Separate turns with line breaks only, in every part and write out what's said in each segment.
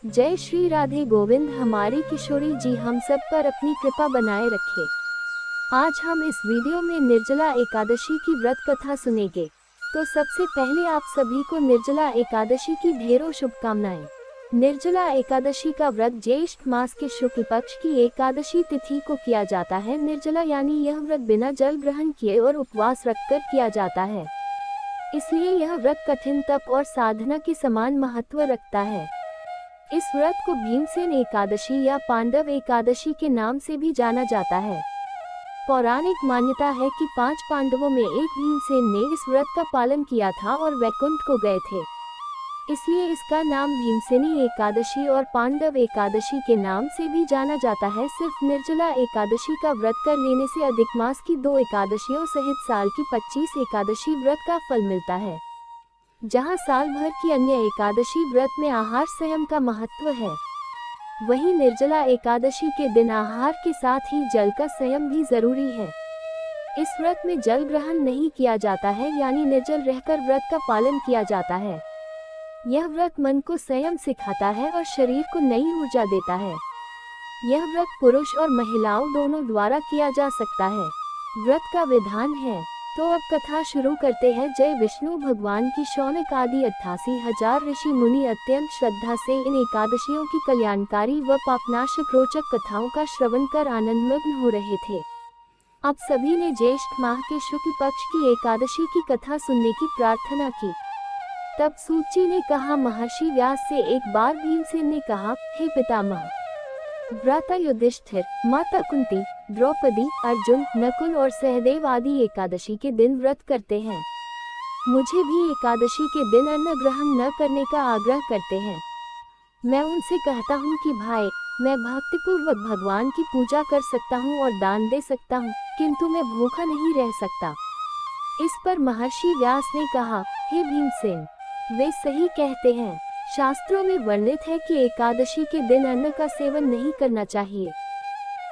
जय श्री राधे गोविंद। हमारी किशोरी जी हम सब पर अपनी कृपा बनाए रखे। आज हम इस वीडियो में निर्जला एकादशी की व्रत कथा सुनेंगे। तो सबसे पहले आप सभी को निर्जला एकादशी की ढेरों शुभकामनाएं। निर्जला एकादशी का व्रत ज्येष्ठ मास के शुक्ल पक्ष की एकादशी तिथि को किया जाता है। निर्जला यानी यह व्रत बिना जल ग्रहण किए और उपवास रखकर किया जाता है, इसलिए यह व्रत कठिन तप और साधना के समान महत्व रखता है। इस व्रत को भीमसेन एकादशी या पांडव एकादशी के नाम से भी जाना जाता है। पौराणिक मान्यता है कि 5 पांडवों में एक भीमसेन ने इस व्रत का पालन किया था और वैकुंठ को गए थे, इसलिए इसका नाम भीमसेनी एकादशी और पांडव एकादशी के नाम से भी जाना जाता है। सिर्फ निर्जला एकादशी का व्रत कर लेने से अधिक मास की 2 एकादशियों सहित साल की 25 एकादशी व्रत का फल मिलता है, जहां साल भर की अन्य एकादशी व्रत में आहार संयम का महत्व है। वहीं निर्जला एकादशी के दिन आहार के साथ ही जल का संयम भी जरूरी है। इस व्रत में जल ग्रहण नहीं किया जाता है, यानी निर्जल रहकर व्रत का पालन किया जाता है। यह व्रत मन को संयम सिखाता है और शरीर को नई ऊर्जा देता है। यह व्रत पुरुष और महिलाओं दोनों द्वारा किया जा सकता है। व्रत का विधान है। तो अब कथा शुरू करते हैं। जय विष्णु भगवान की। शौनक आदि 88,000 ऋषि मुनि अत्यंत श्रद्धा से इन एकादशियों की कल्याणकारी व पापनाशक रोचक कथाओं का श्रवण कर आनंदमग्न हो रहे थे। अब सभी ने ज्येष्ठ माह के शुक्ल पक्ष की एकादशी की कथा सुनने की प्रार्थना की। तब सूची ने कहा, महर्षि व्यास से एक बार भीमसेन ने कहा, हे पितामह, भ्राता युधिष्ठिर, माता कुंती, द्रौपदी, अर्जुन, नकुल और सहदेव आदि एकादशी के दिन व्रत करते हैं। मुझे भी एकादशी के दिन अन्न ग्रहण न करने का आग्रह करते हैं। मैं उनसे कहता हूँ कि भाई, मैं भक्तिपूर्वक भगवान की पूजा कर सकता हूँ और दान दे सकता हूँ, किंतु मैं भूखा नहीं रह सकता। इस पर महर्षि व्यास ने कहा, हे भीमसेन, वे सही कहते हैं। शास्त्रों में वर्णित है कि एकादशी के दिन अन्न का सेवन नहीं करना चाहिए।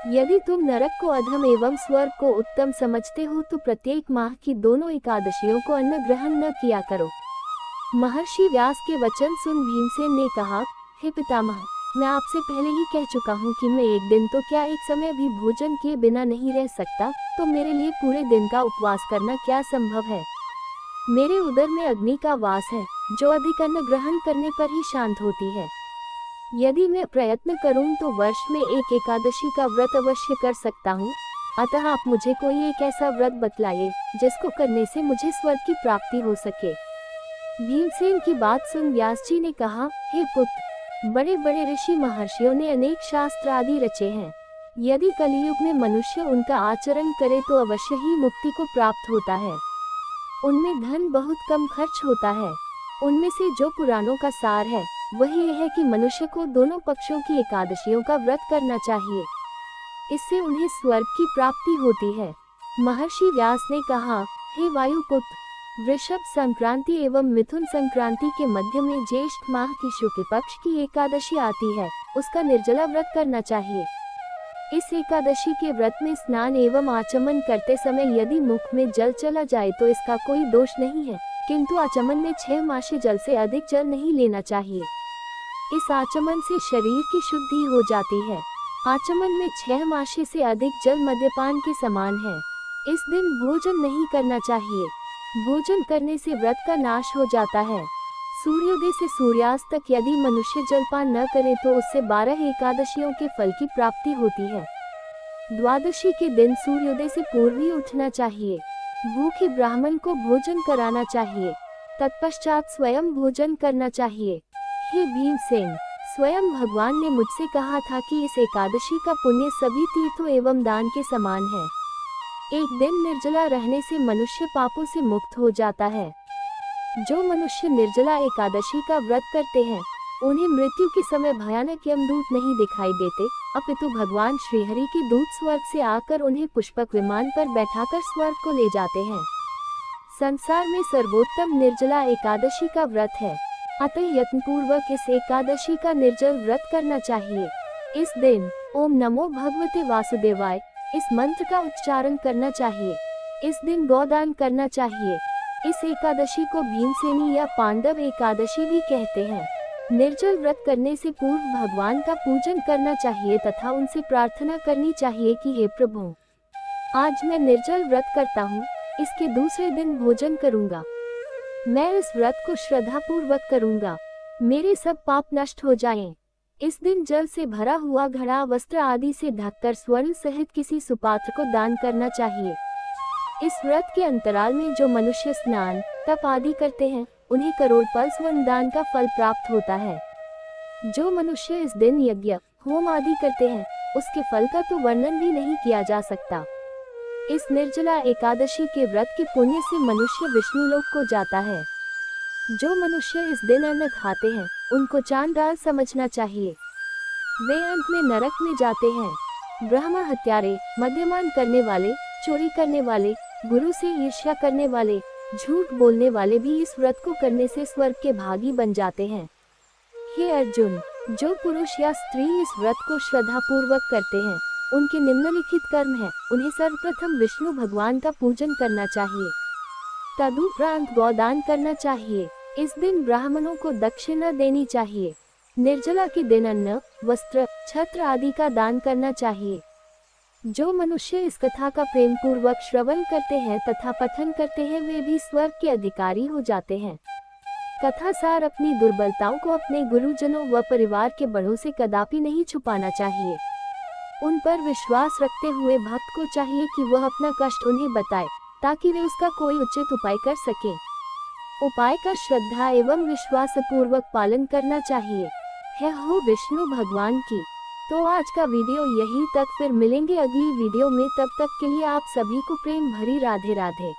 यदि तुम नरक को अधम एवं स्वर्ग को उत्तम समझते हो तो प्रत्येक माह की दोनों एकादशियों को अन्न ग्रहण न किया करो। महर्षि व्यास के वचन सुन भीमसेन ने कहा, हे पितामह, मैं आपसे पहले ही कह चुका हूँ कि मैं एक दिन तो क्या एक समय भी भोजन किए बिना नहीं रह सकता, तो मेरे लिए पूरे दिन का उपवास करना क्या संभव है। मेरे उदर में अग्नि का वास है, जो अधिक अन्न ग्रहण करने पर ही शांत होती है। यदि मैं प्रयत्न करूं तो वर्ष में एक एकादशी का व्रत अवश्य कर सकता हूं। अतः आप मुझे कोई एक ऐसा व्रत बतलाइए जिसको करने से मुझे स्वर्ग की प्राप्ति हो सके। भीमसेन की बात सुन व्यास जी ने कहा, हे पुत्र, बड़े बड़े ऋषि महर्षियों ने अनेक शास्त्र आदि रचे हैं। यदि कलियुग में मनुष्य उनका आचरण करे तो अवश्य ही मुक्ति को प्राप्त होता है। उनमें धन बहुत कम खर्च होता है। उनमें से जो पुराणों का सार है वही यह है कि मनुष्य को दोनों पक्षों की एकादशियों का व्रत करना चाहिए। इससे उन्हें स्वर्ग की प्राप्ति होती है। महर्षि व्यास ने कहा, हे वायुपुत्र, वृषभ संक्रांति एवं मिथुन संक्रांति के मध्य में ज्येष्ठ माह की शुक्ल पक्ष की एकादशी आती है, उसका निर्जला व्रत करना चाहिए। इस एकादशी के व्रत में स्नान एवं आचमन करते समय यदि मुख में जल चला जाए तो इसका कोई दोष नहीं है, किंतु आचमन में 6 मासे जल से अधिक जल नहीं लेना चाहिए। इस आचमन से शरीर की शुद्धि हो जाती है। आचमन में 6 मासे से अधिक जल मद्यपान के समान है। इस दिन भोजन नहीं करना चाहिए। भोजन करने से व्रत का नाश हो जाता है। सूर्योदय से सूर्यास्त तक यदि मनुष्य जलपान न करे तो उससे 12 एकादशियों के फल की प्राप्ति होती है। द्वादशी के दिन सूर्योदय से पूर्व ही उठना चाहिए। भूखे ब्राह्मण को भोजन कराना चाहिए, तत्पश्चात स्वयं भोजन करना चाहिए। हे भीमसेन, स्वयं भगवान ने मुझसे कहा था कि इस एकादशी का पुण्य सभी तीर्थों एवं दान के समान है। एक दिन निर्जला रहने से मनुष्य पापों से मुक्त हो जाता है। जो मनुष्य निर्जला एकादशी का व्रत करते हैं उन्हें मृत्यु के समय भयानक यमदूत नहीं दिखाई देते, अपितु भगवान श्रीहरि के दूत स्वर्ग से आकर उन्हें पुष्पक विमान पर बैठाकर स्वर्ग को ले जाते हैं। संसार में सर्वोत्तम निर्जला एकादशी का व्रत है, अतः यत्नपूर्वक इस एकादशी का निर्जल व्रत करना चाहिए। इस दिन ओम नमो भगवते वासुदेवाय इस मंत्र का उच्चारण करना चाहिए। इस दिन गौदान करना चाहिए। इस एकादशी को भीमसेनी या पांडव एकादशी भी कहते हैं। निर्जल व्रत करने से पूर्व भगवान का पूजन करना चाहिए तथा उनसे प्रार्थना करनी चाहिए कि हे प्रभु, आज मैं निर्जल व्रत करता हूँ, इसके दूसरे दिन भोजन करूँगा। मैं इस व्रत को श्रद्धा पूर्वक करूँगा, मेरे सब पाप नष्ट हो जाएं। इस दिन जल से भरा हुआ घड़ा वस्त्र आदि से ढककर स्वर्ण सहित किसी सुपात्र को दान करना चाहिए। इस व्रत के अंतराल में जो मनुष्य स्नान तप आदि करते हैं, उन्हें करोड़पल स्वर्ण दान का फल प्राप्त होता है। जो मनुष्य इस दिन यज्ञ होम आदि करते हैं, उसके फल का तो वर्णन भी नहीं किया जा सकता। इस निर्जला एकादशी के व्रत के पुण्य से मनुष्य विष्णुलोक को जाता है। जो मनुष्य इस दिन अन्न खाते हैं, उनको चांडाल समझना चाहिए, वे अंत में नरक में जाते हैं। ब्रह्म हत्यारे, मद्यपान करने वाले, चोरी करने वाले, गुरु से ईर्ष्या करने वाले, झूठ बोलने वाले भी इस व्रत को करने से स्वर्ग के भागी बन जाते हैं। हे अर्जुन, जो पुरुष या स्त्री इस व्रत को श्रद्धा पूर्वक करते हैं, उनके निम्नलिखित कर्म हैं। उन्हें सर्वप्रथम विष्णु भगवान का पूजन करना चाहिए, तदुपरांत गौदान करना चाहिए। इस दिन ब्राह्मणों को दक्षिणा देनी चाहिए। निर्जला के दिन अन्न, वस्त्र, छत्र आदि का दान करना चाहिए। जो मनुष्य इस कथा का प्रेम पूर्वक श्रवण करते हैं तथा पठन करते हैं, वे भी स्वर्ग के अधिकारी हो जाते हैं। कथासार अपनी दुर्बलताओं को अपने गुरुजनों व परिवार के बड़ों से कदापि नहीं छुपाना चाहिए। उन पर विश्वास रखते हुए भक्त को चाहिए कि वह अपना कष्ट उन्हें बताए, ताकि वे उसका कोई उचित उपाय कर सकें। उपाय का श्रद्धा एवं विश्वास पूर्वक पालन करना चाहिए। है हो विष्णु भगवान की। तो आज का वीडियो यहीं तक, फिर मिलेंगे अगली वीडियो में। तब तक के लिए आप सभी को प्रेम भरी राधे राधे।